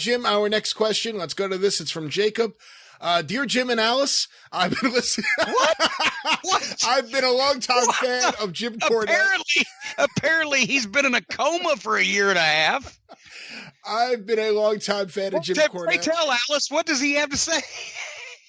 Jim, our next question. Let's go to this. It's from Jacob. Dear Jim and Alice, I've been listening. What? I've been a longtime fan of Jim Cornette. Apparently, he's been in a coma for a year and a half. I've been a longtime fan of Jim Cornette. Pray tell, Alice, what does he have to say?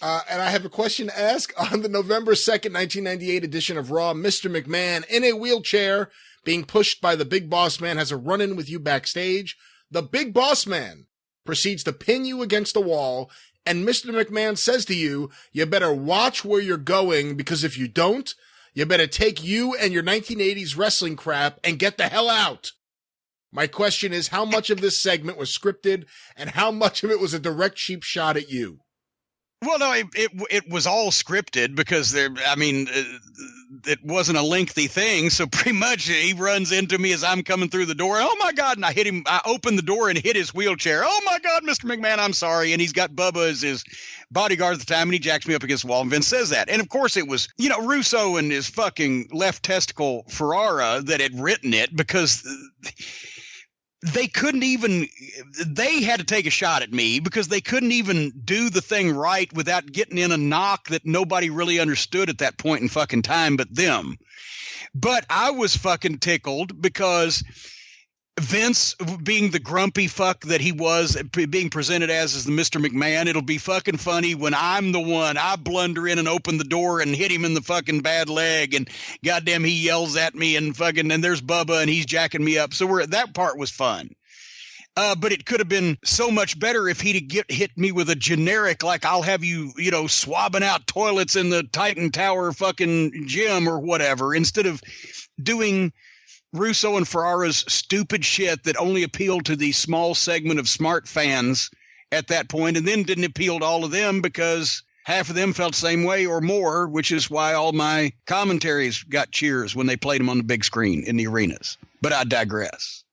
And I have a question to ask. On the November 2nd, 1998 edition of Raw, Mr. McMahon, in a wheelchair, being pushed by the Big Boss Man, has a run-in with you backstage. The Big Boss Man proceeds to pin you against the wall, and Mr. McMahon says to you, you better watch where you're going, because if you don't, you better take you and your 1980s wrestling crap and get the hell out. My question is, how much of this segment was scripted, and how much of it was a direct cheap shot at you? Well, no, it was all scripted because it wasn't a lengthy thing. So pretty much he runs into me as I'm coming through the door. Oh my God. And I hit him. I opened the door and hit his wheelchair. Oh my God, Mr. McMahon, I'm sorry. And he's got Bubba as his bodyguard at the time. And he jacks me up against the wall. And Vince says that. And of course it was, Russo and his fucking left testicle Ferrara that had written it, because they had to take a shot at me because they couldn't even do the thing right without getting in a knock that nobody really understood at that point in fucking time but them. But I was fucking tickled because Vince, being the grumpy fuck that he was, being presented as the Mr. McMahon, it'll be fucking funny when I'm the one, I blunder in and open the door and hit him in the fucking bad leg, and goddamn he yells at me and fucking, and there's Bubba and he's jacking me up. So that part was fun. But it could have been so much better if he'd hit me with a generic, like, I'll have you, swabbing out toilets in the Titan Tower fucking gym or whatever, instead of doing Russo and Ferrara's stupid shit that only appealed to the small segment of smart fans at that point, and then didn't appeal to all of them because half of them felt the same way or more, which is why all my commentaries got cheers when they played them on the big screen in the arenas. But I digress.